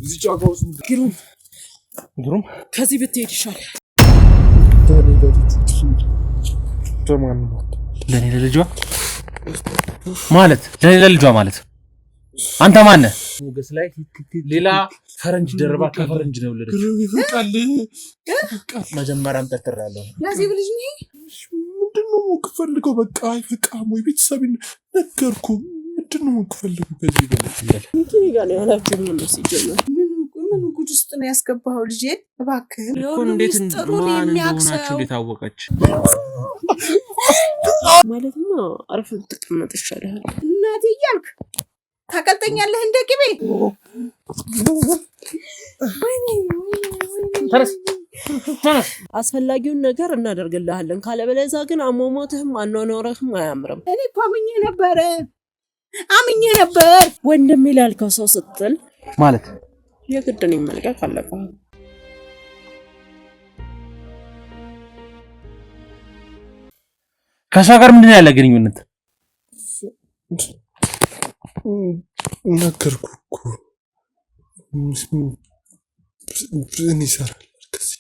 እዚህ ጫካ ውስጥ ግሩም ከዚህ ብትሄድ ይሻላል። ለኔ ለልጇ ማለት ለኔ ለልጇ ማለት አንተ ማን ነህ? ሞገስ ላይ ሌላ ፈረንጅ ደረባ ከፈረንጅ ነው ለልጅ ይፈቃል መጀመሪያም ተጠራለሁ ለዚህ ልጅ ነኝ ምንድነው ፈልገው በቃ አይፈቃም ወይ ቤተሰብን ነገርኩ ምንድነው ፈልገው ከዚህ በላይ እንግዲህ ጋር ያላችሁ ምን ሲጀመር ምን ጉድ ውስጥ ነው ያስገባው ልጅ እባክህ እኮ እንዴት እንደሆናችሁ እንዴት አወቀች ማለት ነው አርፈ ተቀመጥ ይሻላል እናቴ እያልክ ታቀልጠኛለህ እንደ ቅቤ ተነስ አስፈላጊውን ነገር እናደርግልሃለን ካለበለዚያ ግን አሟሟትህም አኗኗርህም አያምርም እኔ እኮ አምኜ ነበር ወንድሜ ላልከው ሰው ስትል ማለት የግድን መልቀቅ አለብህ ከሷ ጋር ምንድነው ያለ ግንኙነት ነገርኩ እኮ ምን ይሰራል ከዚህ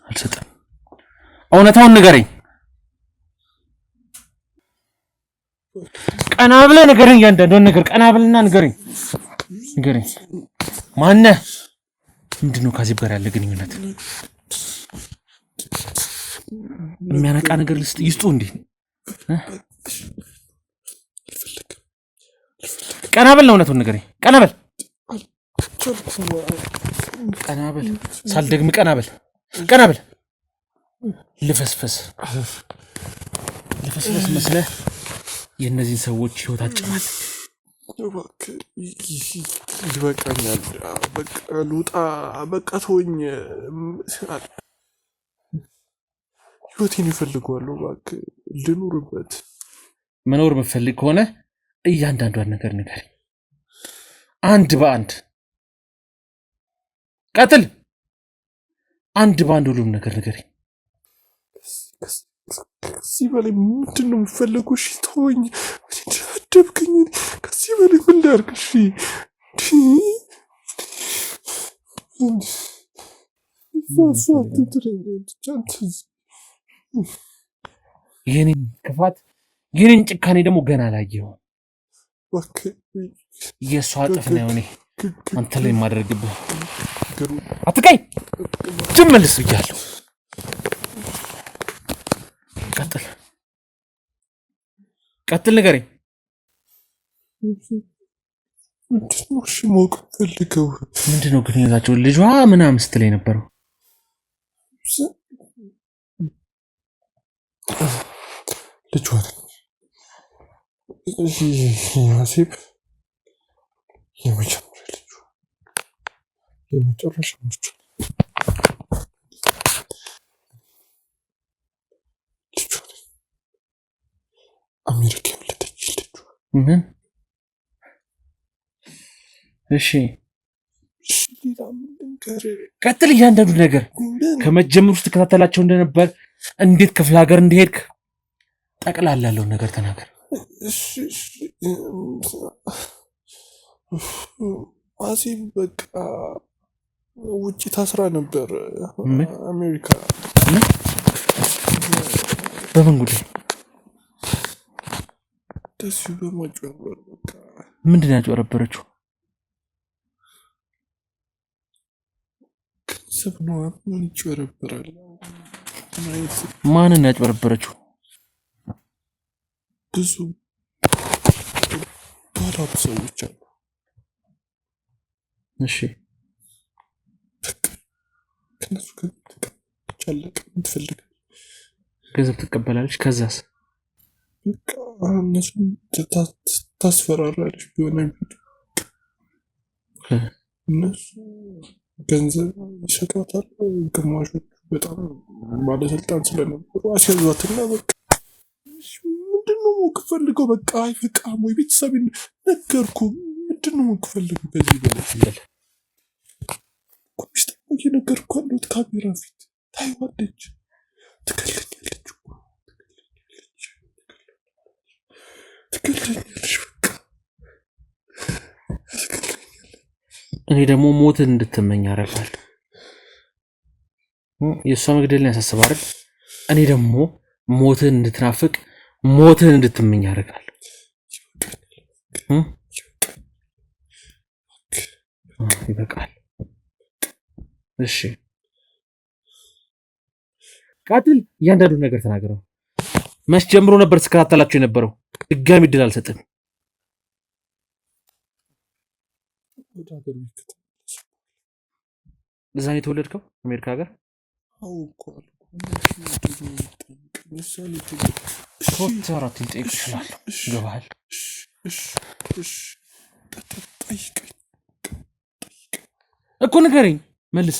አልሰጠም እውነታውን ንገረኝ ቀና ብለህ ንገረኝ ያንዳንዱን ነገር ቀና ብለህና ንገረኝ ማነህ ምንድነው ከዚህ ጋር ያለ ግንኙነት የሚያነቃ ነገር ይስጡ እንዴ ቀና በል እውነቱን ንገረኝ ቀና በል ሳልደግም ቀና በል ልፈስፈስ መስለህ የእነዚህን ሰዎች ህይወት አጨማል ይበቃኛል በቃ ልውጣ በቃ ተወኝ ህይወቴን ይፈልገዋለሁ እባክህ ልኑርበት መኖር መፈልግ ከሆነ እያንዳንዷን ነገር ንገረኝ አንድ በአንድ ቀጥል አንድ በአንድ ሁሉም ነገር ንገረኝ ከዚህ በላይ ምንድን ነው የምፈልገው እሺ ተወኝ ደብከኝ ከዚህ በላይ ምን ላድርግ እሺ የኔን ክፋት የኔን ጭካኔ ደግሞ ገና አላየኸውም የእሷ አጥፍ ነው እኔ አንተ ላይ የማደርግብህ አትቀኝ ጅመልስ ብያለሁ ቀጥል ንገረኝ ምንድነው እሺ ማወቅ ፈልገው ምንድነው ግንኙነታቸው ልጇ ምናምን ስትለኝ ነበረው ልጇ ያሲብ የመጨረሻ ልጅ አሜሪካ የወለደች ልጅ ምን እሺ ቀጥል እያንዳንዱ ነገር ከመጀመሩ ውስጥ ተከታተላቸው እንደነበር እንዴት ክፍለ ሀገር እንደሄድክ ጠቅላላ ያለውን ነገር ተናገር አሲብ በቃ ውጪ ታስራ ነበር አሜሪካ በምን ጉዳይ ደስ በማጭበርበር በቃ ምንድን ነው ያጭበረበረችው ገንዘብ ነው ምን ይጭበረበራል ማንን ያጭበረበረችው ብዙ ባለሀብት ሰዎች አሉ እሺ ከነሱ ከቻለቀ ምትፈልግ ገንዘብ ትቀበላለች ከዛስ በቃ እነሱን ታስፈራራለች ቢሆነ እነሱ ገንዘብ ይሰጧታል ግማሾቹ በጣም ባለስልጣን ስለነበሩ አስያዟትና በቃ ምንድነው ፈልገው በቃ አይፈቃም ወይ ቤተሰብን ነገርኩ ምንድነው ፈልገው ከዚህ በላይ ኮሚስት ነው የነገርኩ አሉት ካሜራ ፊት ታይዋለች ትከለኛለች ትገለኛለሽ በቃ እኔ ደግሞ ሞትን እንድትመኝ አደርጋለሁ። የእሷ መግደልን ያሳስባል። እኔ ደግሞ ሞትን እንድትናፍቅ ሞትን እንድትመኝ አደርጋለሁ። ይበቃል። እሺ ቀጥል። እያንዳንዱ ነገር ተናገረው። መች ጀምሮ ነበር ስከታተላችሁ የነበረው? ድጋሚ እድል አልሰጥም። እዛ ነው የተወለድከው? አሜሪካ ሀገር? ሶስት አራት ልጠይቅ እችላለሁ። ይገባሃል እኮ ንገረኝ፣ መልስ።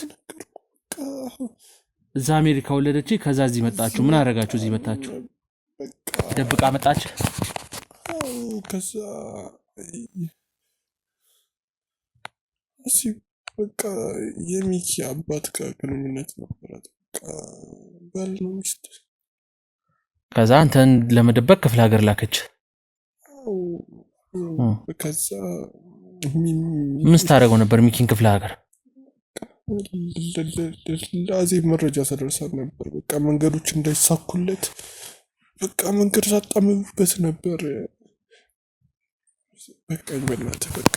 እዛ አሜሪካ ወለደች፣ ከዛ እዚህ መጣችሁ። ምን አደረጋችሁ? እዚህ መጣችሁ? ደብቃ መጣች። ከዛ በቃ የሚኪ አባት ጋር ግንኙነት ነበራት። በቃ ባል ነው ሚስት። ከዛ አንተን ለመደበቅ ክፍለ ሀገር ላከች። ከዛ ምን ስታደርገው ነበር ሚኪን ክፍለ ሀገር? ለአዜብ መረጃ ሰደርሳት ነበር። በቃ መንገዶች እንዳይሳኩለት በቃ መንገድ ሳጣምበት ነበር። በቃ በእናትህ በቃ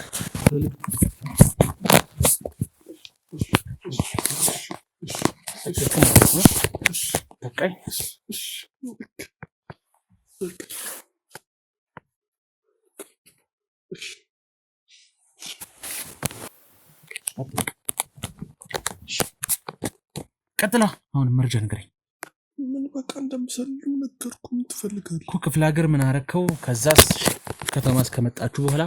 ቀጥላ። አሁን መረጃ ንገረኝ። ምን በቃ እንደምሰልም ነገርኩ። ምን ትፈልጋለህ እኮ? ክፍለ ሀገር ምን አረከው? ከዛስ ከተማ እስከመጣችሁ በኋላ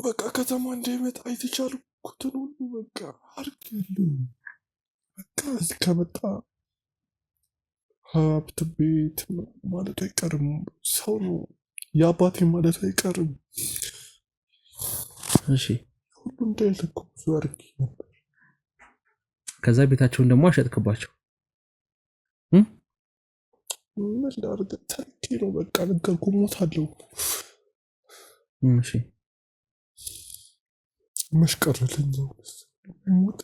በቃ ከተማ እንዳይመጣ የተቻልኩትን ሁሉ በቃ አድርጌያለሁ። በቃ እዚህ ከመጣ ሀብት ቤት ማለት አይቀርም። ሰው ነው የአባቴ ማለት አይቀርም። እሺ ሁሉ እንዳይለኩ ብዙ አድርጌ ነበር። ከዛ ቤታቸውን ደግሞ አሸጥክባቸው። ምን ላድርግ? ታሪኬ ነው በቃ ነገርኩ። ሞታለሁ። እሺ መሽቀርልኝ ሞት።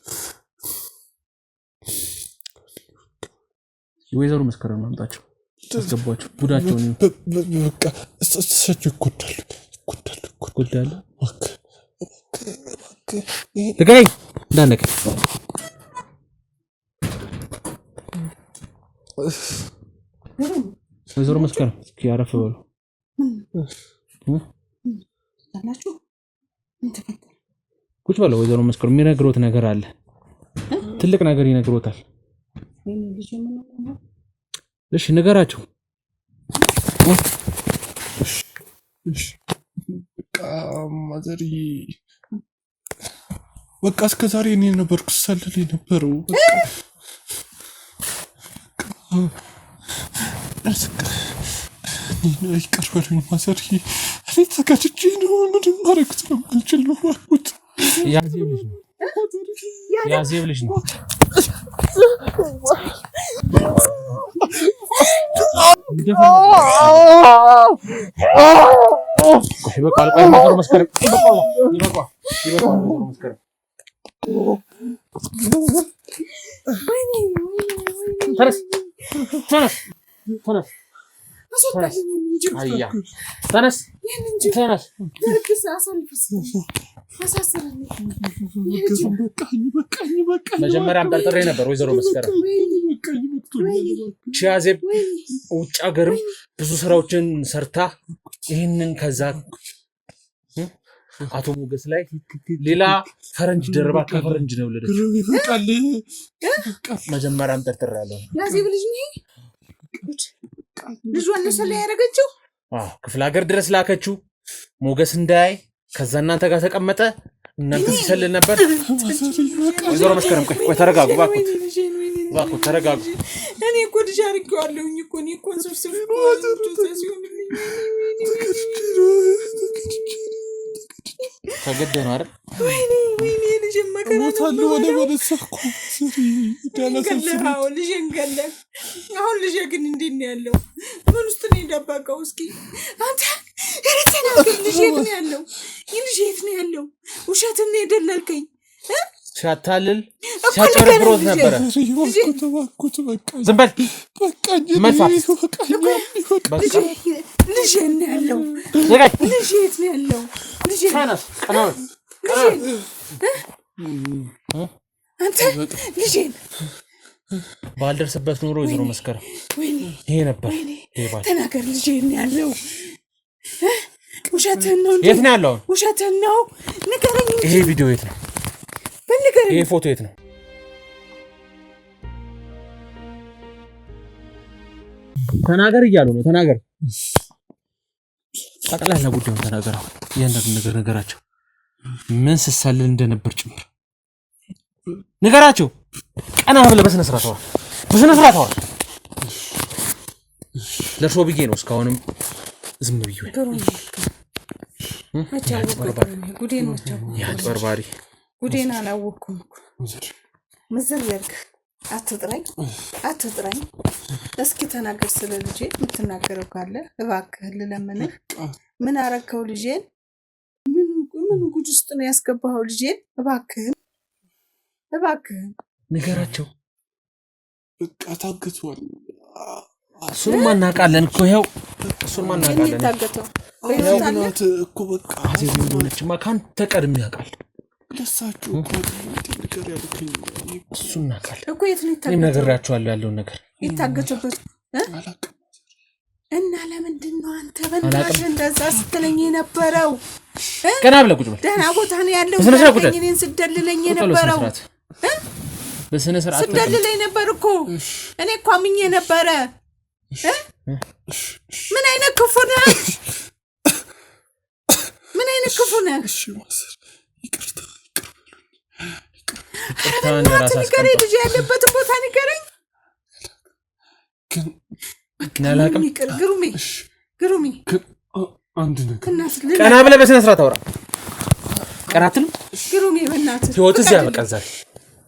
ወይዘሮ መስከረም ማምጣቸው አስገቧቸው። ጉዳቸውን በቃ እሳቸው ይጎዳሉ። ልቀቀኝ እንዳነቀኝ። ወይዘሮ መስከረም እስኪ አረፍ በሉ። ቁጭ በለው። ወይዘሮ መስከረም የሚነግሮት ነገር አለ። ትልቅ ነገር ይነግሮታል። እሺ ንገራቸው። በቃ ማዘሪ በቃ እስከ ዛሬ እኔ ነበርኩ ሳልል የነበረው። ይቅር በሉኝ ማዘሪ። እኔ ተጋድጄ ነው ምንም ማድረግ ስለማልችል ነው አልኩት። ያዜብ ልጅ ነው። ይበቃል። ቆይ ወይዘሮ መስከረም ይበቃል። ተነስ መጀመሪያም ጠርጥሬ ነበር ወይዘሮ መስከረም። ያዜብ ውጭ ሀገርም ብዙ ስራዎችን ሰርታ ይህንን ከዛ አቶ ሞገስ ላይ ሌላ ፈረንጅ ደርባ ከፈረንጅ ነው የወለደችው። መጀመሪያም ጠርጥሬያለሁ። ያዜብ ልጅ ነው ልጇ እነሱ ላይ ያደረገችው። ክፍለ ሀገር ድረስ ላከችው ሞገስ እንዳያይ። ከዛ እናንተ ጋር ተቀመጠ። እናንተ ሲሰልል ነበር። ወይዘሮ መስከረም ቆይ ተረጋጉ፣ እባክዎት ተረጋጉ። እኔ እኮ ልጅ አድርጌዋለሁኝ እኮ እኔ እኮ ተገደህ ነው አይደል? ወይኔ ልጅ መከራ ሞታለሁ። ወደ በደሳኩ ልጅን ገለህ። አሁን ልጅ ግን እንዴት ነው ያለው? ምን ውስጥ ነው የደበቀው? እስኪ አንተ ልጅ የት ነው ያለው? ልጅ የት ነው ያለው? ውሸትን ነው የደለልከኝ። ሲያታልል ሲያጨረብሮት ነበረ። ዝም በል መልፋት። ልጅ ነው ያለው። ልጅ የት ነው ያለው? ልጅ አንተ ልጄን ባልደርስበት ኑሮ ወይዘሮ መስከረም ይሄ ነበር። ተናገር። ልጄ ነው ያለው። ውሸትህን ነው እንዴ? የት ነው ያለው? ውሸትህን ነው። ንገረኝ። ይሄ ቪዲዮ የት ነው? ይሄ ፎቶ የት ነው? ተናገር እያሉ ነው። ተናገር። ጠቅላላ ጉዳዩን ተናገር። እያንዳንዱ ነገር ነገራቸው። ምን ስሰልል እንደነበር ጭምር ነገራቸው። ቀና ብለህ በስነ ስርዓት አውራ። በስነ ስርዓት አውራ። ለእርሶ ብዬ ነው እስካሁንም ዝም ብዬ ያጭበርባሪ ጉዴን አላወቅኩም እኮ መዘርዘርክ። አትጥራኝ። እስኪ ተናገር ስለ ልጄ። የምትናገረው ካለ እባክህ ልለምንህ። ምን አረከው ልጄን? ምን ጉድ ውስጥ ነው ያስገባኸው ልጄን? እባክህ ንገራቸው። በቃ ታግቷል። እሱን ማናቃለን እኮ ይኸው፣ እሱን ማናቃለን ታገተው እኮ በቃ አዜብ እንደሆነችማ ካንተ ቀድሜ ያውቃል። ለሳችሁ እኮ ነገር ያልከኝ እሱን እናውቃለን እኮ። የት ነው እኔም ነግሬያቸዋለሁ ያለውን ነገር። የታገተበት እና ለምንድን ነው አንተ በእናትህ እንደዛ ስትለኝ የነበረው? ቀና ብለህ ቁጭ በል። ደህና ቦታ ነው ያለው። እኔን ስደልለኝ የነበረው በስነ ስርዓት ስደልለኝ ነበር እኮ። እኔ እኮ አምኜ ነበረ። ምን አይነት ክፉ ነህ? ምን አይነት ክፉ ነህ? እሺ ማሰር ይቅርታ። ንገረኝ፣ ልጅ ያለበትን ቦታ ንገረኝ። ግን አላውቅም። ግሩሜ አንድ ነገር ቀና ብለህ በስነ ስርዓት አውራ። ቀናትም ግሩሜ በእናትህ ህይወትህ ያበቃል ዛሬ።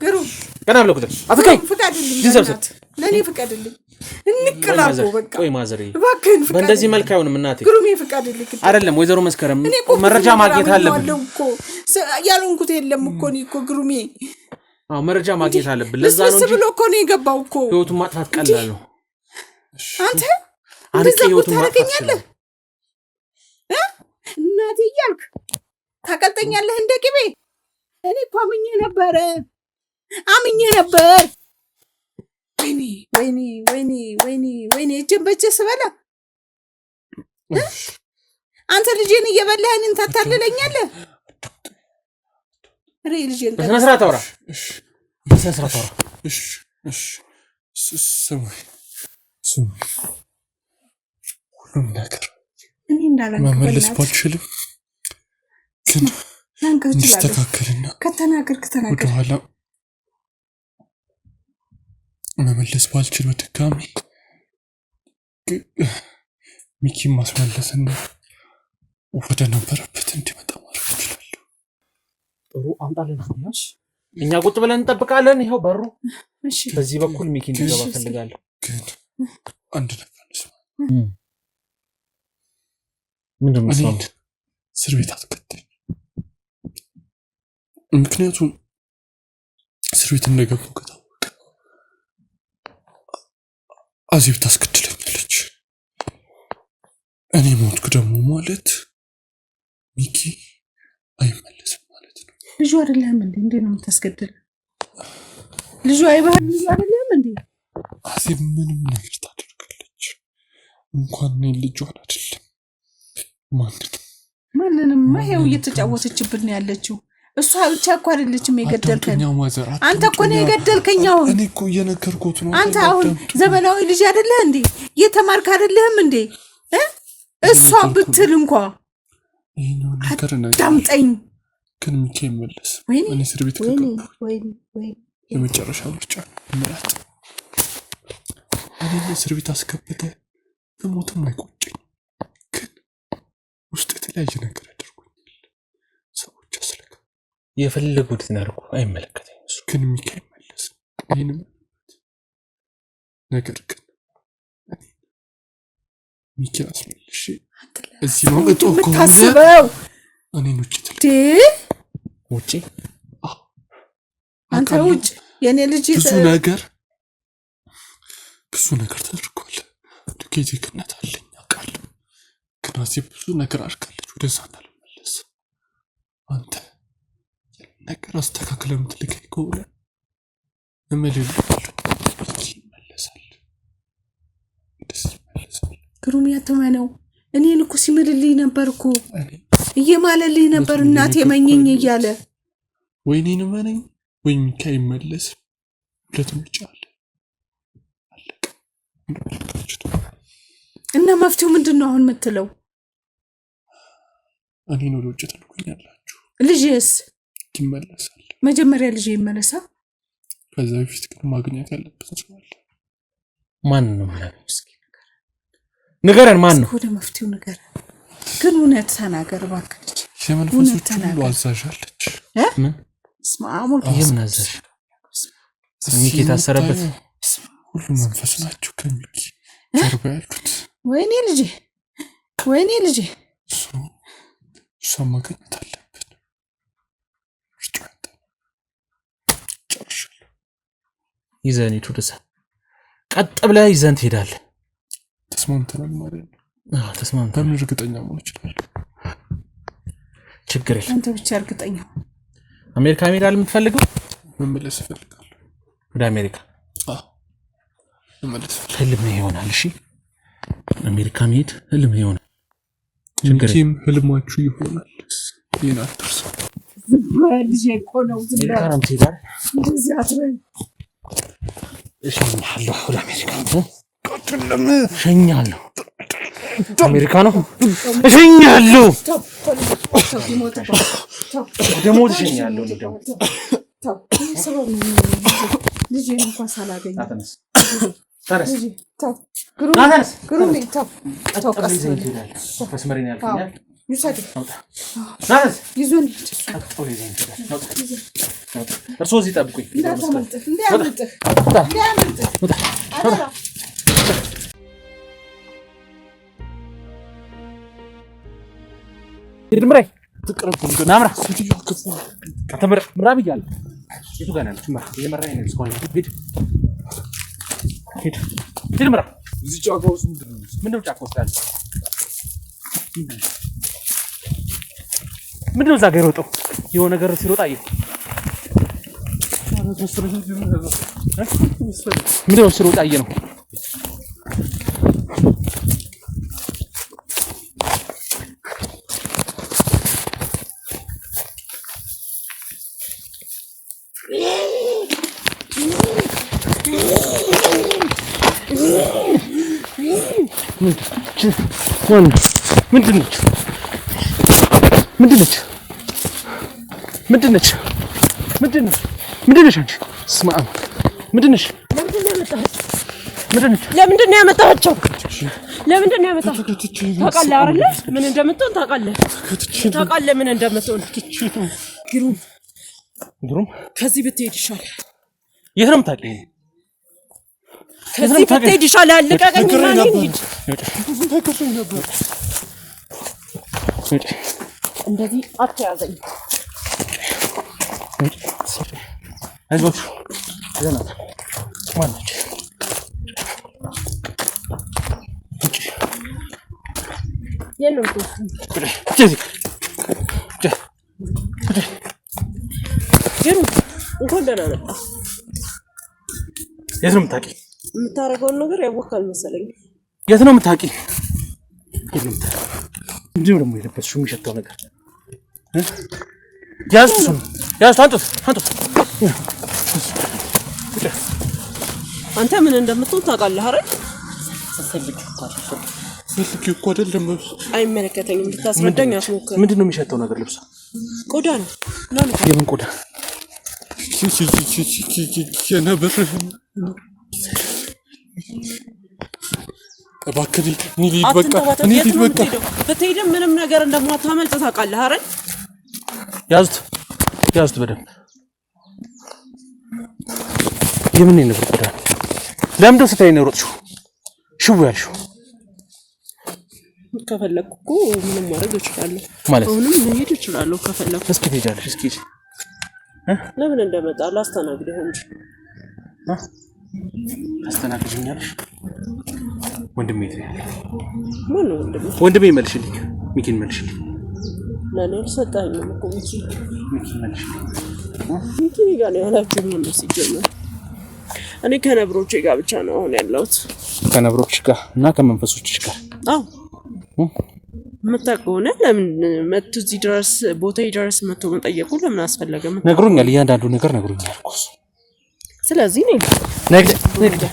ግሩም ቀና ብለህ ቁጭ። አትከኝ። ፍቃድልኝ፣ ለእኔ ፍቃድልኝ። እንቅላቦ በቃ። ቆይ ማዘሬ እባክህን ፍቃድልኝ። በእንደዚህ መልክ አይሆንም እናቴ። ግሩሜ ፍቃድልኝ። አይደለም ወይዘሮ መስከረም መረጃ ማግኘት አለብን እኮ። ያልሆንኩት የለም እኮ እኔ እኮ ግሩሜ። አዎ መረጃ ማግኘት አለብን። ለዛ ነው እንጂ ብሎ እኮ ነው የገባው እኮ። ህይወቱን ማጥፋት ቀላል ነው። አንተ እንደዛ ህይወቱን ታረገኛለህ? እናቴ እያልክ ታቀልጠኛለህ እንደ ቅቤ። እኔ እኮ አምኜ ነበር። ወይኔ እጄን በእጄ ስበላ አንተ ልጄን እየበላህ እኔን ታታልለኛለህ? ልጄን በስነ ስርዓት አውራ። በስነ ስርዓት አውራ። ሁሉም ነገር መመለስ ባልችልም ግን እንዲስተካከልና ወደኋላ መመለስ ባልችል በድጋሚ ሚኪን ማስመለስና ወደ ነበረበት እንዲመጣ ማድረግ እችላለሁ። ጥሩ አምጣልን። እኛ ቁጭ ብለን እንጠብቃለን። ይኸው በሩ በዚህ በኩል ሚኪ እንዲገባ ፈልጋለሁ። ግን አንድ ነገር እንስማ። ምንድን ነው እሱ? እስር ቤት አትከተኝ። ምክንያቱም እስር ቤት እንደገቡ ከታወቀ አዜብ ታስገድለኛለች። እኔ ሞትኩ ደግሞ ማለት ሚኪ አይመለስም ማለት ነው። ልጁ አይደለም እንዴ? እንዴ ነው የምታስገድል? ልጁ አይባል ልጁ አይደለም እንዴ? አዜብ ምንም ነገር ታደርጋለች። እንኳን እኔ ልጇን አይደለም ማንንም ይሄው እየተጫወተችብን ነው ያለችው። እሷ ብቻ እኮ አይደለችም የገደልከኝ አንተ እኮ ነው የገደልከኝ። አሁን እኔ እኮ እየነገርኩት ነው። አንተ አሁን ዘመናዊ ልጅ አይደለህ እንዴ? የተማርክ አይደለህም እንዴ? እሷ ብትል እንኳን ይሄኛው ነገር ነው። ዳምጠኝ ግን ሚኪ ይመለስ። እኔ እስር ቤት ከገባሁ የመጨረሻ ምርጫ ምራት። እኔ እስር ቤት አስከብተ በሞትም አይቆጨኝ። ግን ውስጥ የተለያየ ነገር ያደርጉኛል ሰዎች አስለካ የፈለጉትን ያድርጉ፣ አይመለከተኝም። እሱ ግን ሚኪ አይመለስም። ይህንም ነገር ግን ሚኪን አስመልሼ እዚህ መምጣቱ እኮ ታስበው እኔን ውጪ አንተ ውጭ የኔ ልጅ ብዙ ነገር ተደርጓል። ዱቄት አለኝ አውቃለሁ። ግን እዚህ ብዙ ነገር አድርጋለች። ወደዛ እንዳልመለስ አንተ ነገር አስተካክለህ የምትልከኝ ከሆነ እመልልሃለሁ። ይመለሳል። ግሩም ያተመነው እኔን እኮ ሲምልልኝ ነበር እኮ እየማለልኝ ነበር እናቴ መኘኝ እያለ ወይኔ ነው ማነኝ ወይ ሚካኤል ይመለስ ሁለቱም ይጫል እና መፍትሄው ምንድነው አሁን የምትለው? እኔ ነው ወጭ ተልኩኛላችሁ። ልጅስ ይመለሳል። መጀመሪያ ልጅ ይመለሳ። ከዛ በፊት ግን ማግኘት ያለበት ሰው አለ። ማን ነው ማለት? እስኪ ንገረን፣ ማን ነው? ወደ መፍትሄው ንገረን። ግን እውነት ተናገር እባክህ። የመንፈሶቹ ሁሉ አዛዣለች። ምን ስማሙል የምናዘሽ ሚኪ ታሰረበት ሁሉ መንፈስ ናቸው ከሚኪ ጀርባ ያሉት። ወይኔ ልጄ እሷ ማግኘት አለብን። ይዘን ሂድ ወደዛ። ቀጥ ብለህ ይዘን ትሄዳለህ። ተስማምተናል ማለት ነው? አዎ ተስማምተናል። በምን እርግጠኛ መሆን ይችላል? ችግር የለም። አንተ ብቻ እርግጠኛ። አሜሪካ መሄድ የምትፈልገው? መመለስ እፈልጋለሁ ወደ አሜሪካ። መመለስ ህልም ይሆናል። እሺ አሜሪካ መሄድ ህልም ይሆናል። ችግርም ህልማችሁ ይሆናል። ይሄን አትርሱ። ልጄ እኮ ነው አሜሪካ ነው የምትሄደው? እንደዚህ አትበል። እሸኛለሁ ወደ አሜሪካ ነው። እሸኛለሁ አሜሪካ ነው። እሸኛለሁ ወደ ሞት እሸኛለሁ። ልጄ እንኳን ሳላገኝ ተነስ ግሩም መስመሬን ያልከኛል። እርስዎ እዚህ ጠብቁኝ። ድምራይ ትቀርቡን ናምራ ሴትዮዋ ክፉ ከተምራ ምራ ብያለሁ። የቱ ጋር ነው ትምራ? የመራኝ ነው እስካሁን። ሂድ ምራ። እዚህ ጫካ ውስጥ ምንድነው ጫካ ውስጥ ያለው? ምንድነው እዛ ጋር የሮጠው? የሆነ ነገር ሲሮጥ አየሁ። ምንድነው ሲሮጥ አየህ ነው? ምንድነች? አንቺ ስማ፣ ምንድነች? ለምንድን ነው ያመጣቸው? ታውቃለህ አይደል? ምን እንደምትሆን ታውቃለህ ምን እንደምትሆን። ግሩም ከዚህ ብትሄድ ይሻላል። የት ነው የምታውቂው? ከዚህ ብትሄድ ይሻላል። ልቀቀኝ እና እንሂድ። እንደዚህ አትያዘኝ። አይዞሽ ዘናት ማነች? የለም ግን እንኳን ደህና መጣ። የት ነው የምታውቂው? የምታደርገውን ነገር ያወቃል መሰለኝ። የት ነው የምታውቂው? ምንድነው ደግሞ የለበስሽው የሚሸተው ነገር? ያዙት፣ አንጡት። አንተ ምን እንደምትሆን ታውቃለህ አይደል? ፈልጊ እኮ አይደለም። አይመለከተኝም። እንድታስረዳኝ አትሞክር። ምንድነው የሚሸተው ነገር? ልብሷ ቆዳ ነው። የምን ቆዳ? የነብር። እባክህ እንሂድ በቃ። ብትሄድም ምንም ነገር እንደማታመልጥ ታውቃለህ አይደል? ያዙት በደንብ። የምን የነብር ቆዳ? ለምን ደስ ታይነ ሮጥሽው? ሽው ያልሽው ከፈለኩ እኮ ምንም ማድረግ እችላለሁ ማለት አሁንም መሄድ እችላለሁ ከፈለኩ እስኪ ትሄጃለሽ እስኪ ለምን እንደመጣ ላስተናግድህ እንጂ አስተናግጅኛለሽ ወንድሜ ትያለሽ ማን ነው ወንድሜ መልሽልኝ ሚኪን መልሽልኝ ለኔ ሰጣኝም እኮ ሚኪን መልሽልኝ ሚኪን ጋር ነው ያላችሁ ምን ሲጀመር እኔ ከነብሮቼ ጋር ብቻ ነው አሁን ያለሁት ከነብሮች ጋር እና ከመንፈሶችሽ ጋር አዎ መጣቆነ ለምን መጥቶ እዚህ ድረስ ቦታ ድረስ መጥቶ መጠየቁ ለምን አስፈለገ ነግሮኛል እያንዳንዱ ነገር ነግሮኛል እኮ ስለዚህ ነው ነግደ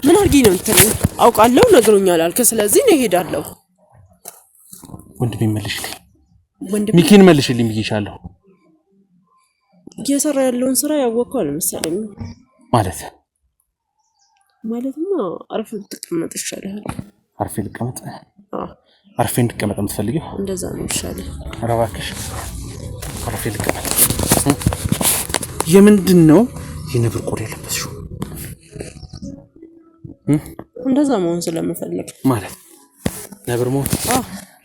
ምን አርጊ ነው እንትን አውቃለሁ ነግሮኛል አልከ ስለዚህ ነው ሄዳለሁ ወንድሜ መልሽልኝ ሚኪን መልሽልኝ ብዬሻለሁ እየሰራ ያለውን ስራ ያወቀው አልመሰለኝ ማለትማ አርፌ ልትቀመጥ ይሻላል አርፌ ልቀመጥ አርፌ እንድቀመጥ የምትፈልጊው እንደዛ ነው ይሻላል ኧረ እባክሽ አርፌ ልቀመጥ የምንድን ነው የነብር ቆዳ የለበስሽው እንደዛ መሆን ስለምፈልግ ማለት ነብር መሆን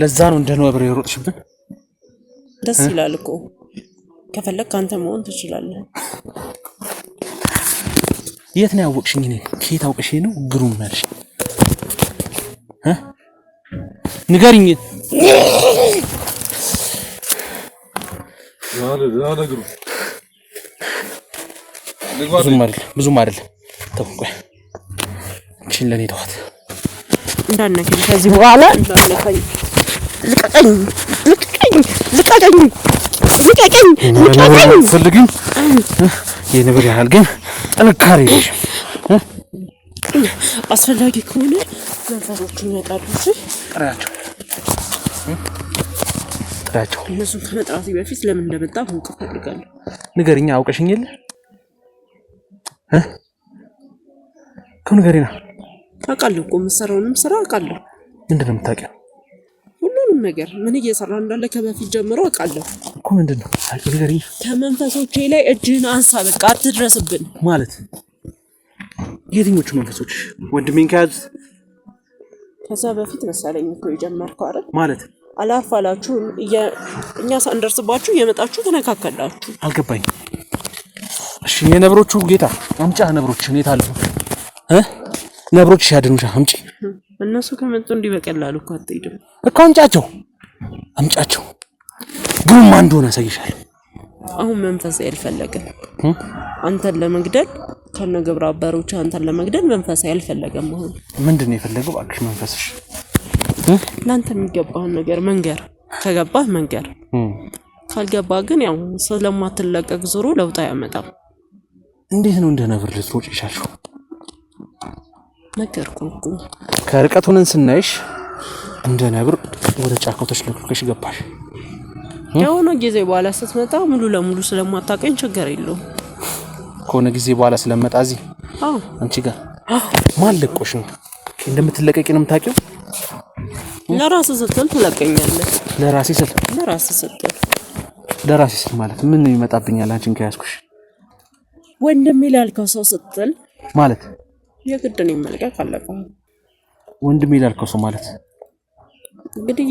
ለዛ ነው እንደ ነብር የሮጥሽብን ደስ ይላል እኮ ከፈለክ አንተ መሆን ትችላለህ የት ነው ያወቅሽኝ እኔ ከየት አውቀሽ ነው ግሩም መልሽ ንገሪኝ ያለ ግሩም ብዙም አይደል ተቆይ እቺን ለኔ ተዋት እንዳነከኝ ከዚህ በኋላ እንዳነከኝ ልቀቀኝ ፈልግኝ የነብር ያህል ግን ጥንካሬ ነሽ አስፈላጊ ከሆነ መንፈሶቹን ይመጣሉ ጥራቸው እነሱን ከመጥራቴ በፊት ለምን እንደመጣ ማወቅ እፈልጋለሁ ንገሪኛ አውቀሽኝ የለ ከነገሪና አውቃለሁ እኮ የምትሰራውንም ስራ አውቃለሁ ምንድን ነው የምታውቂው ሁሉንም ነገር ምን እየሰራ እንዳለ ከበፊት ጀምሮ አውቃለሁ እኮ ምንድን ነው ንገሪኝ ከመንፈሶቼ ላይ እጅህን አንሳ በቃ አትድረስብን ማለት የትኞቹ መንፈሶች ወንድሜን ከያዙት ከዛ በፊት መሰለኝ እኮ የጀመርከው አይደል ማለት አላፋላችሁ እኛ ሳንደርስባችሁ እየመጣችሁ ተነካከላችሁ አልገባኝ እሺ የነብሮቹ ጌታ አምጫ ነብሮች እኔ ታልኩ ነብሮች ያድኑሻ አምጪ እነሱ ከመጡ እንዲህ በቀላሉ እኮ አትሄድም እኮ አምጫቸው ግን ማን እንደሆነ ያሳይሻል አሁን መንፈስ ያልፈለገ አንተን ለመግደል ከነገብረ አባሮች አንተን ለመግደል መንፈስ ያልፈለገም አሁን ምንድነው የፈለገው አክሽ መንፈስሽ ላንተ የሚገባውን ነገር መንገር ከገባህ መንገር ካልገባ ግን ያው ስለማትለቀቅ ዞሮ ለውጥ ያመጣል እንዴት ነው እንደ ነብር ልትሮጭ ይሻልሽው ነገርኩህ ከርቀቱን ስናይሽ እንደ ነብር ወደ ጫካው ተሽለክልከሽ ገባሽ የሆነ ጊዜ በኋላ ስትመጣ ሙሉ ለሙሉ ስለማታቀኝ ችግር የለውም ከሆነ ጊዜ በኋላ ስለመጣ እዚህ አንቺ ጋር ማን ለቆሽ ነው እንደምትለቀቂ ነው የምታውቂው ለራስህ ስትል ትለቀኛለህ ለራስህ ስትል ማለት ምን ይመጣብኛል አንቺን ከያዝኩሽ ወንድም ይላልከው ሰው ስትል ማለት የግድ ነው መልቀቅ አለብህ ወንድም ይላልከው ሰው ማለት እንግዲህ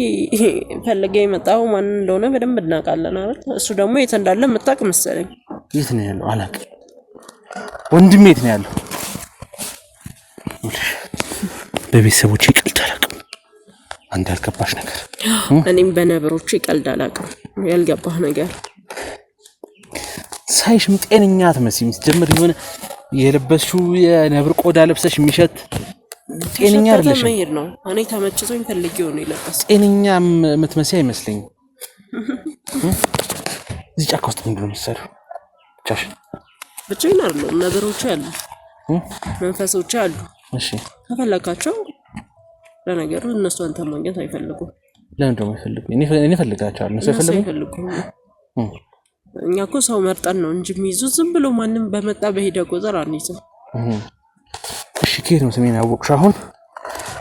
ፈልጌ የመጣው ማን እንደሆነ በደንብ እናውቃለን አይደል እሱ ደግሞ የት እንዳለ መጣቅ መሰለኝ የት ነው ያለው አላውቅም ወንድም የት ነው ያለው በቤተሰቦቼ ቀልድ አላውቅም አንተ ያልገባሽ ነገር እኔም በነብሮቼ ቀልድ አላውቅም ያልገባህ ነገር ሳይሽም ጤነኛ አትመስይም ጀምር የሆነ የለበስሽው የነብር ቆዳ ለብሰሽ የሚሸት ጤነኛ አይደለሽ ነው እኔ ተመችቶኝ ፈልጌው ነው የለበስኩት ጤነኛ የምትመስይ አይመስለኝም እዚህ ጫካ ውስጥ ምንድን ነው የምትሰሪው ጫሽ ብቻዬን አይደለም ነብሮች አሉ መንፈሶች አሉ እሺ ከፈለካቸው ለነገሩ እነሱ አንተ ማግኘት አይፈልጉም ለምን ነው የማይፈልጉ እኔ ፈልጋቸዋለሁ እነሱ አይፈልጉም እኛ እኮ ሰው መርጠን ነው እንጂ የሚይዙት ዝም ብሎ ማንም በመጣ በሄደ ቁጥር አንይዝም እሺ ከየት ነው ስሜን ያወቅሽው አሁን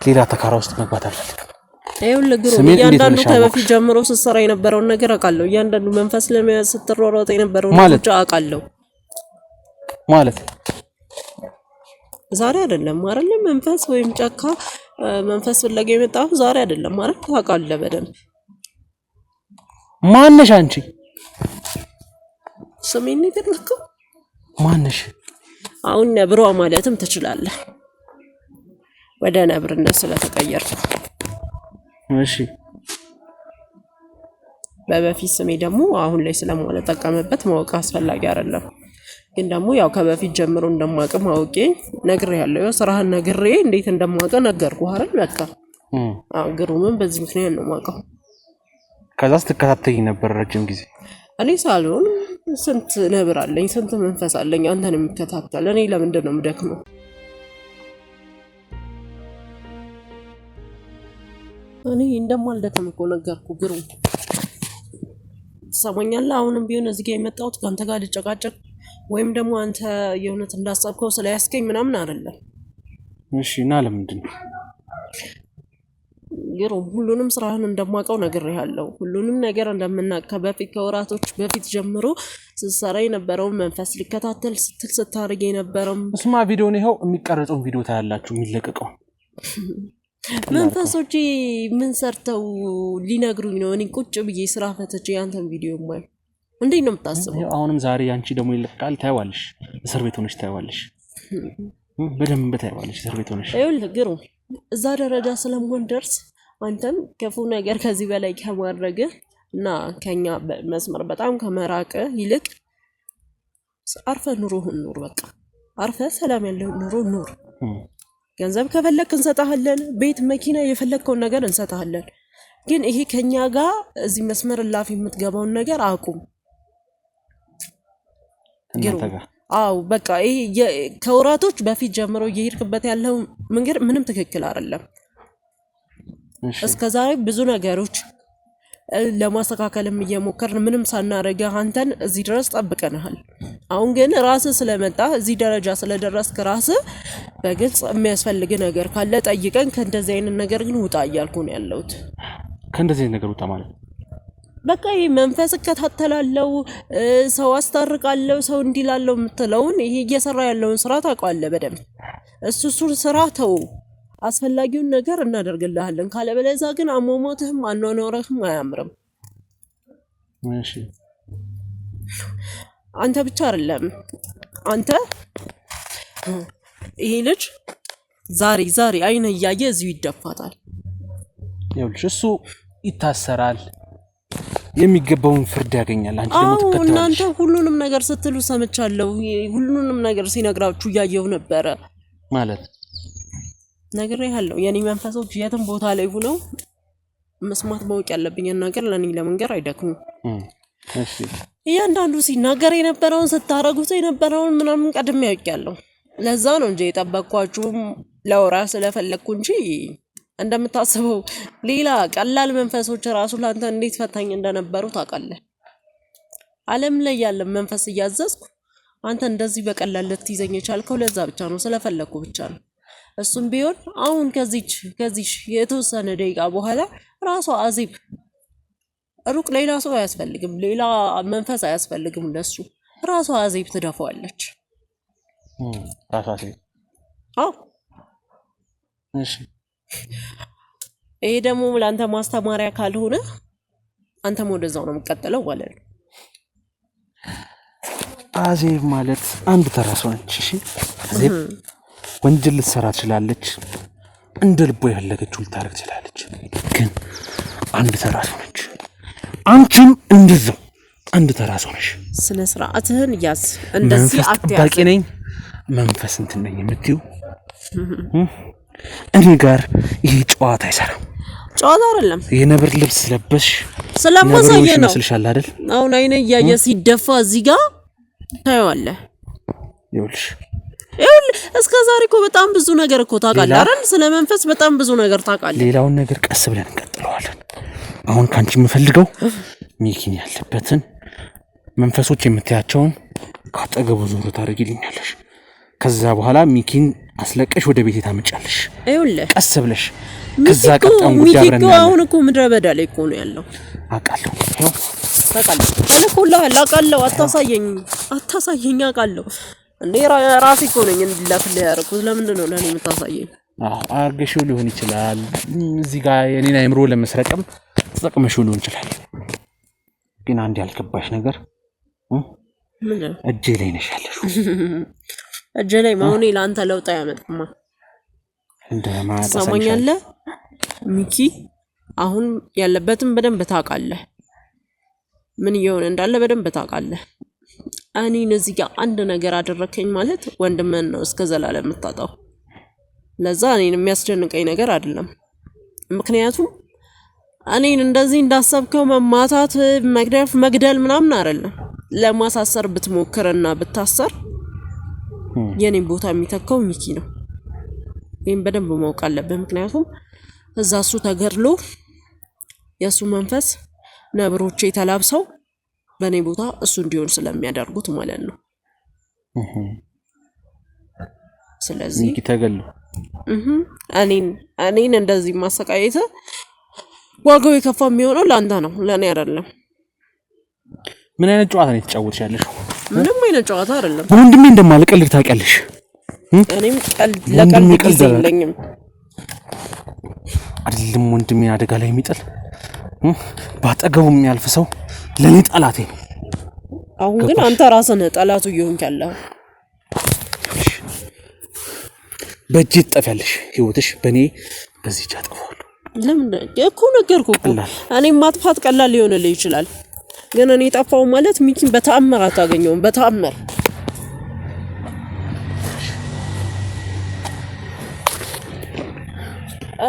ሌላ ተካራ ውስጥ መግባት አልፈልግም ይኸውልህ ግሩም እያንዳንዱ ከበፊት ጀምሮ ስትሰራ የነበረውን ነገር አውቃለሁ እያንዳንዱ መንፈስ ለመያዝ ስትሯሯጥ የነበረውን ነገር አውቃለሁ ማለት ዛሬ አይደለም መንፈስ ወይም ጫካ መንፈስ ፍለጋ የመጣው ዛሬ አይደለም ማለት ታውቃለህ በደንብ። ማነሽ አንቺ? ስሜን ይገርልከው ማነሽ? አሁን ነብሯ ማለትም ትችላለህ ወደ ነብርነት ስለተቀየርኩ። እሺ በበፊት ስሜ ደግሞ አሁን ላይ ስለማልጠቀምበት ማወቅ አስፈላጊ አይደለም። ግን ደግሞ ያው ከበፊት ጀምሮ እንደማውቅ አውቄ ነግሬያለሁ። ስራህን ነግሬ እንዴት እንደማውቅ ነገርኩህ አይደል? በቃ ግሩምን በዚህ ምክንያት ነው የማውቀው። ከዛ ስትከታተይኝ ነበር ረጅም ጊዜ። እኔ ሳልሆን ስንት ነብር አለኝ፣ ስንት መንፈስ አለኝ አንተን የሚከታተል። እኔ ለምንድን ነው የምደክመው? እኔ እንደማልደክም እኮ ነገርኩህ ግሩም። ትሰማኛለህ? አሁንም ቢሆን እዚህ ጋር የመጣሁት ከአንተ ጋር ልጨቃጨቅ ወይም ደግሞ አንተ የእውነት እንዳሰብከው ስለያስከኝ ምናምን አይደለም። እሺ እና ለምንድን ነው? ግሩም ሁሉንም ስራህን እንደማውቀው ነግሬሃለሁ። ሁሉንም ነገር እንደምናውቅ በፊት ከወራቶች በፊት ጀምሮ ስትሰራ የነበረውን መንፈስ ሊከታተል ስትል ስታደርግ የነበረው እስማ ቪዲዮን ይኸው የሚቀረጸውን ቪዲዮ ታያላችሁ የሚለቀቀው። መንፈሶቼ ምን ሰርተው ሊነግሩኝ ነው? እኔ ቁጭ ብዬ ስራ ፈትቼ ያንተን ቪዲዮ ማይ እንዴት ነው የምታስበው? አሁንም ዛሬ አንቺ ደግሞ ይለቀቃል፣ ታይዋለሽ። እስር ቤት ሆነሽ ታይዋለሽ፣ በደንብ ታይዋለሽ እስር ቤት ሆነሽ። ይኸውልህ ግሩም እዛ ደረጃ ስለማንደርስ አንተም ክፉ ነገር ከዚህ በላይ ከማድረግ እና ከኛ መስመር በጣም ከመራቅ ይልቅ አርፈ ኑሮህን ኑር። በቃ አርፈ ሰላም ያለው ኑሮ ኑር። ገንዘብ ከፈለክ እንሰጣለን፣ ቤት መኪና የፈለከውን ነገር እንሰጣለን። ግን ይሄ ከኛ ጋር እዚህ መስመር ላፊ የምትገባውን ነገር አቁም። አው በቃ ይሄ ከወራቶች በፊት ጀምሮ እየሄድክበት ያለው መንገድ ምንም ትክክል አይደለም። እስከዛሬ ብዙ ነገሮች ለማስተካከልም እየሞከርን ምንም ሳናረጋ አንተን እዚህ ድረስ ጠብቀናል። አሁን ግን ራስህ ስለመጣ እዚህ ደረጃ ስለደረስክ ራስህ በግልጽ የሚያስፈልግ ነገር ካለ ጠይቀን ከእንደዚህ አይነት ነገር ግን ውጣ እያልኩ ነው ያለሁት። ከእንደዚህ አይነት ነገር ውጣ ማለት በቃ ይሄ መንፈስ እከታተላለሁ፣ ሰው አስታርቃለሁ፣ ሰው እንዲላለው የምትለውን ይሄ እየሰራ ያለውን ስራ ታውቃለህ በደንብ። እሱን ስራ ተው፣ አስፈላጊውን ነገር እናደርግልሃለን። ካለበለዚያ ግን አሟሟትህም አኗኗርህም አያምርም። እሺ አንተ ብቻ አይደለም አንተ ይሄ ልጅ ዛሬ አይነ እያየ እዚሁ ይደፋታል። ይኸውልሽ እሱ ይታሰራል፣ የሚገባውን ፍርድ ያገኛል። አንቺ ደግሞ ትከታተላለሽ። እናንተ ሁሉንም ነገር ስትሉ ሰምቻለሁ። ሁሉንም ነገር ሲነግራችሁ እያየሁ ነበረ ማለት ነግሬሃለሁ። የኔ መንፈሶች የትም ቦታ ላይ ሆነው መስማት ማወቅ ያለብኝን ነገር ለኔ ለመንገር አይደክሙም። እሺ እያንዳንዱ ሲናገር የነበረውን ስታረጉት የነበረውን ምናምን ቀድሜ ያውቃለሁ። ለዛ ነው እንጂ የጠበቅኳችሁም ለወራ ስለፈለግኩ እንጂ እንደምታስበው ሌላ ቀላል መንፈሶች ራሱ ላንተ እንዴት ፈታኝ እንደነበሩ ታውቃለህ። ዓለም ላይ ያለ መንፈስ እያዘዝኩ አንተ እንደዚህ በቀላል ልትይዘኝ የቻልከው ለዛ ብቻ ነው፣ ስለፈለግኩ ብቻ ነው። እሱም ቢሆን አሁን ከዚች የተወሰነ ደቂቃ በኋላ ራሷ አዚብ ሩቅ ሌላ ሰው አያስፈልግም፣ ሌላ መንፈስ አያስፈልግም ለሱ። ራሷ አዚብ ትደፋዋለች። ራሷ አዚብ። አዎ እሺ ይሄ ደግሞ ለአንተ ማስተማሪያ ካልሆነ አንተም ወደዛው ነው የምትቀጥለው ማለት ነው። አዜብ ማለት አንድ ተራ ሰው ነች። እሺ አዜብ ወንጀል ልትሰራ ትችላለች፣ እንደ ልቦ ያለገችው ልታረግ ትችላለች። ግን አንድ ተራ ሰው ነች። አንቺም እንደዛው አንድ ተራ ሰው ነሽ። ስነ ስርዓትህን ያዝ። እንደዚህ አትያዝ። ጠባቂ ነኝ መንፈስ እንትን ነኝ የምትይው እኔ ጋር ይሄ ጨዋታ አይሰራም። ጨዋታ አይደለም። የነብር ልብስ ለበሽ ስለማሳየ ነው መስልሻል አይደል? አሁን አይነ እያየ ሲደፋ እዚህ ጋር ታየዋለህ። ይኸውልሽ እስከ ዛሬ እኮ በጣም ብዙ ነገር እኮ ታውቃለህ አይደል? ስለ መንፈስ በጣም ብዙ ነገር ታውቃለህ። ሌላውን ነገር ቀስ ብለን እንቀጥለዋለን። አሁን ካንቺ የምፈልገው ሚኪን ያለበትን መንፈሶች የምትያቸውን ካጠገቡ ዙር ታደርጊልኛለሽ። ከዛ በኋላ ሚኪን አስለቀሽ ወደ ቤቴ ታመጫለሽ። ይኸውልህ ቀስ ብለሽ ከዛ ቀጣውን ጉዳይ አብረን ሚኪ አሁን እኮ ምድረ በዳ ላይ እኮ ነው ያለው። አውቃለሁ ታውቃለህ። ተልኮልሃል አውቃለሁ። አታሳየኝ አውቃለሁ። እንዴ ራሴ እኮ ነኝ እንድላክልህ ያደረኩት። ለምንድን ነው ለኔ የምታሳየኝ? አርገሽው ሊሆን ይችላል። እዚህ ጋር የኔን አይምሮ ለመስረቅም ተጠቅመሽው ሊሆን ይችላል። ግን አንድ ያልገባሽ ነገር ምን እጄ ላይ ነሽ ያለሽው። እጄ ላይ መሆኔ ለአንተ ለውጥ አያመጣም። ሰማኛለህ ሚኪ፣ አሁን ያለበትን በደንብ ታውቃለህ። ምን እየሆነ እንዳለ በደንብ ታውቃለህ። እኔን እዚህ ጋር አንድ ነገር አደረከኝ ማለት ወንድምህን ነው እስከ ዘላለም የምታጣው። ለዛ እኔን የሚያስደንቀኝ ነገር አይደለም። ምክንያቱም እኔን እንደዚህ እንዳሰብከው መማታት፣ መግደል ምናምን አይደለም። ለማሳሰር ብትሞክርና ብታሰር የኔን ቦታ የሚተካው ሚኪ ነው። ይሄን በደንብ ማወቅ አለብህ። ምክንያቱም እዛ እሱ ተገድሎ የእሱ መንፈስ ነብሮቼ ተላብሰው በኔ ቦታ እሱ እንዲሆን ስለሚያደርጉት ማለት ነው። ስለዚህ ሚኪ ተገድሎ እኔን እንደዚህ ማሰቃየት ዋጋው የከፋ የሚሆነው ለአንተ ነው፣ ለእኔ አይደለም። ምን አይነት ጨዋታ ነው የተጫወትሽ ያለሽው? ምንም አይነት ጨዋታ አይደለም። ወንድሜ እንደማልቀልድ ታውቂያለሽ። እኔም ለቀልድ ጊዜ የለኝም። አይደለም ወንድሜን አደጋ ላይ የሚጥል ባጠገቡ የሚያልፍ ሰው ለኔ ጠላቴ ነው። አሁን ግን አንተ ራስህ ነህ ጠላቱ እየሆንክ ያለው። በእጅ ትጠፊያለሽ። ህይወትሽ በእኔ በዚህ እጅ አጠፋለሁ። ለምን እኮ ነገርኩህ እኮ። እኔም ማጥፋት ቀላል ሊሆንልህ ይችላል፣ ግን እኔ ጠፋው ማለት ሚኪን በተአምር አታገኘውም። በተአምር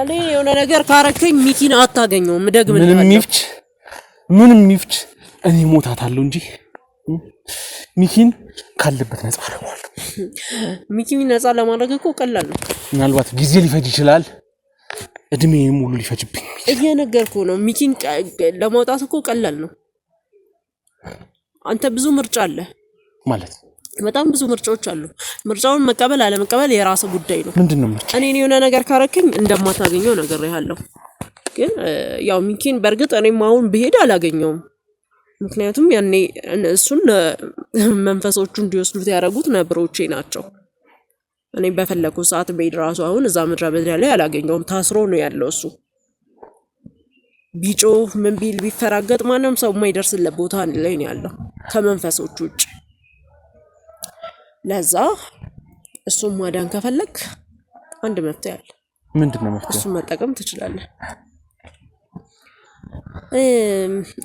እኔ የሆነ ነገር ካረከኝ ሚኪን አታገኘውም። ምንም ይፍች እኔ ሞታታለሁ እንጂ ሚኪን ካለበት ነፃ አደርገዋለሁ። ሚኪን ነፃ ለማድረግ እኮ ቀላል ነው። ምናልባት ጊዜ ሊፈጅ ይችላል፣ እድሜዬን ሙሉ ሊፈጅብኝ። እየነገርኩህ ነው። ሚኪን ለማውጣት እኮ ቀላል ነው። አንተ ብዙ ምርጫ አለ ማለት በጣም ብዙ ምርጫዎች አሉ። ምርጫውን መቀበል አለመቀበል የራስ ጉዳይ ነው። ምንድነው ምርጫ? እኔ የሆነ ነገር ካረከኝ እንደማታገኘው ነገር ያለው ግን ያው ሚኪን በርግጥ እኔም አሁን ብሄድ አላገኘውም። ምክንያቱም ያኔ እሱን መንፈሶቹ እንዲወስዱት ያደረጉት ነብሮቼ ናቸው። እኔ በፈለኩ ሰዓት በሄድ ራሱ አሁን እዛ ምድረ በዳ ላይ አላገኘውም። ታስሮ ነው ያለው እሱ። ቢጮህ ምን ቢል ቢፈራገጥ ማንም ሰው የማይደርስለት ቦታ ላይ ነው ያለው ከመንፈሶቹ ውጭ። ለዛ እሱን ማዳን ከፈለክ አንድ መፍትሄ አለ። ምንድነው መፍትሄው? እሱን መጠቀም ትችላለህ።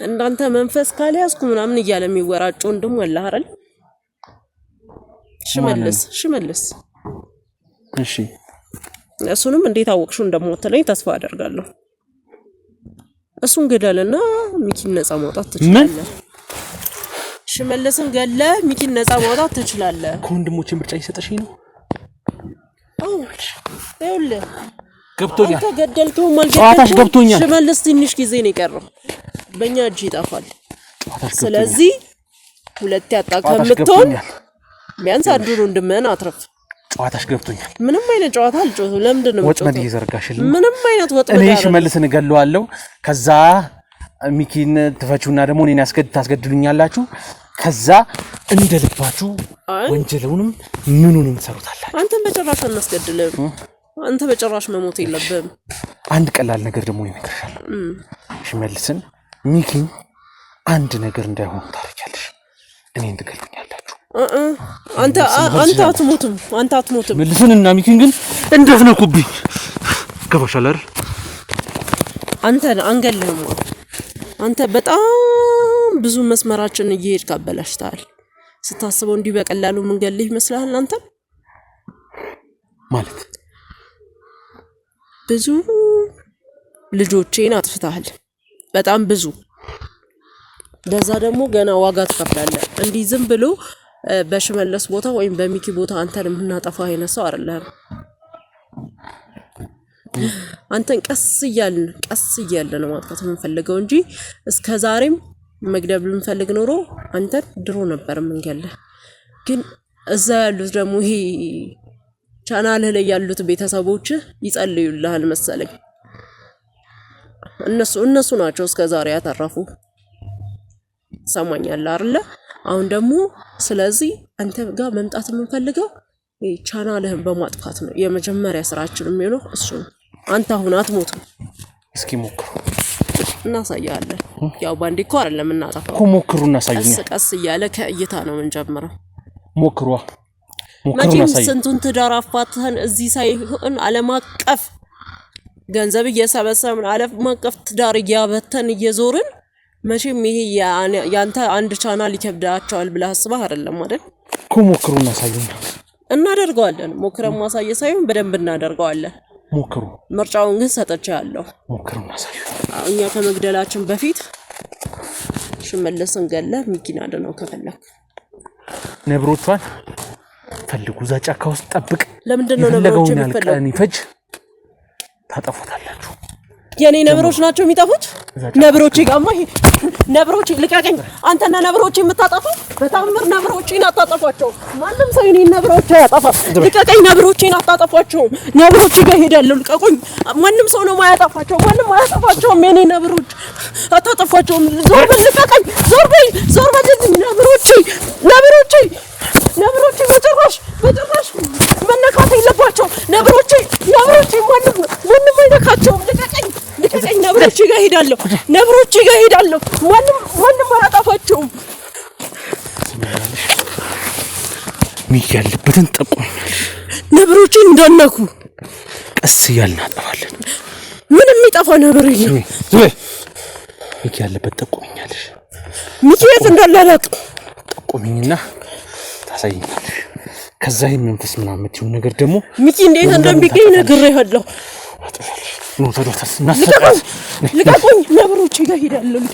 እንዳንተ መንፈስ ካልያዝኩ ምናምን እያለ የሚወራጭ ወንድም አለ አይደል? ሽመልስ። እሺ እሱንም እንዴት አወቅሽው እንደሞተለኝ ተስፋ አደርጋለሁ። እሱን ገደልና ሚኪን ነፃ ማውጣት ትችላለህ። ሽመልስን ገለ ሚኪን ነፃ ማውጣት ትችላለህ። ከወንድሞቼ ምርጫ እየሰጠሽኝ ነው? አዎ ይኸውልህ ገብቶኛል። ተገደልከው ጨዋታሽ ገብቶኛል። ሽመልስ ትንሽ ጊዜ ነው የቀረው፣ በእኛ እጅ ይጠፋል። ስለዚህ ሁለት ያጣከምትሆን ቢያንስ አንዱን ወንድምህን አትረፍ። ጨዋታሽ ገብቶኛል። ምንም አይነት ጨዋታ አልጨዋታም። ለምንድን ነው ወጥመድ እየዘረጋሽልኝ? ምንም አይነት ወጥመድ እኔ ሽመልስን እገለዋለሁ፣ ከዛ ሚኪን ትፈቹና ደግሞ እኔን ታስገድሉኛላችሁ። ከዛ እንደልባችሁ ወንጀሉንም ምኑንም ትሰሩታላችሁ። አንተን በጭራሽ አናስገድልም። አንተ በጭራሽ መሞት የለብህም። አንድ ቀላል ነገር ደግሞ ይነግርሻል። ሽመልስን ሚኪን አንድ ነገር እንዳይሆኑ ታረጋለሽ። እኔን ትገሉኛላችሁ። አንተ አትሞትም። ሽመልስንና ሚኪን ግን እንዳትነኩብኝ። ገባሻል አይደል? አንተን አንገልህም። አንተ በጣም ብዙ መስመራችን እየሄድክ አበላሽተሃል። ስታስበው እንዲህ በቀላሉ መንገልህ ይመስልሃል? አንተ ማለት ብዙ ልጆቼን አጥፍተሃል። በጣም ብዙ። ለዛ ደግሞ ገና ዋጋ ትከፍላለህ። እንዲህ ዝም ብሎ በሽመለስ ቦታ ወይም በሚኪ ቦታ አንተን የምናጠፋ አይነት ሰው አይደለም። አንተን ቀስ እያልን ነው ማጥፋት የምንፈልገው እንጂ እስከዛሬም መግደል ብንፈልግ ኖሮ አንተን ድሮ ነበር የምንገልህ። ግን እዛ ያሉት ደግሞ ይሄ ቻናልህ ላይ ያሉት ቤተሰቦች ይጸልዩልሃል መሰለኝ። እነሱ ናቸው እስከዛሬ ያተረፉ። ሰማኛለህ አይደለ? አሁን ደግሞ ስለዚህ አንተ ጋር መምጣት የምንፈልገው ቻናልህን በማጥፋት ነው የመጀመሪያ ስራችን የሚሆነው እሱ ነው። አንተ አሁን አትሞትም። እስኪ ሞክሩ እናሳያለን። ያው ባንዴ እኮ አይደለም እናጠፋው እኮ ሞክሩ፣ እናሳዩኝ። ቀስ እያለ ከእይታ ነው የምንጀምረው። ሞክሩ መቼም እናሳዩኝ። ስንቱን ትዳር አፋትተን እዚህ ሳይሆን ዓለም አቀፍ ገንዘብ እየሰበሰብን ዓለም አቀፍ ትዳር እያበተን እየዞርን መቼም ይሄ ያንተ አንድ ቻናል ይከብዳቸዋል ብለህ አስበህ አይደለም አይደል? እኮ ሞክሩ፣ እናሳዩኝ። እናደርገዋለን። ሞክረን ማሳየት ሳይሆን በደንብ እናደርገዋለን። ሞክሩ። ምርጫውን ግን ሰጥቻለሁ። ሞክሩ፣ እናሳዩኝ። እኛ ከመግደላችን በፊት ሽመልስን ገለህ ሚኪን አድነው ከፈለክ። ነብሮቿን ፈልጉ፣ እዛ ጫካ ውስጥ ጠብቅ። ለምንድን ነው ነብሮች የሚፈልጉ? ይፈጅ ታጠፉታላችሁ። የኔ ነብሮች ናቸው የሚጠፉት? ነብሮች ጋማ ይሄ ነብሮች ልቀቀኝ። አንተና ነብሮች የምታጠፉ በታምር ነብሮችን አታጠፏቸው። ማንም ሰው የኔ ነብሮች አያጠፋም። ልቀቀኝ። ነብሮችን አታጠፏቸው። ነብሮች ጋር ሄዳለሁ። ልቀቁኝ። ማንም ሰው ነው ማያጠፋቸው። ማንም አያጠፋቸውም። የኔ ነብሮች አታጠፏቸውም። ዞር በል፣ ልቀቀኝ። ዞር በል፣ ዞር በል። ነብሮች በጭራሽ መነካት የለባቸው። ነብሮች ማንም አይነካቸውም። ልቀቀኝ። ነብሮች ጋር ሄዳለሁ። ማንም አያጠፋቸውም። ሚኪ ያለበትን ጠቁመኛል። ነብሮችን እንዳነኩ ቀስ እያልን እናጠፋለን። ምንም የሚጠፋ ነብር የለም። ሚኪ ያለበት ጠቁመኛለሽ። ሚኪ የት እንዳለ አላውቅም። ጠቁመኝና ታሳይኛለሽ። ከዛ ይሄን መንፈስ ምናምን የምትይው ነገር ደግሞ ሚኪ እንዴት እንደሚገኝ ነግሬሃለሁ። ነው ተዶታስ ልቀቁኝ። ነብሮች ጋር ሄዳለሁ።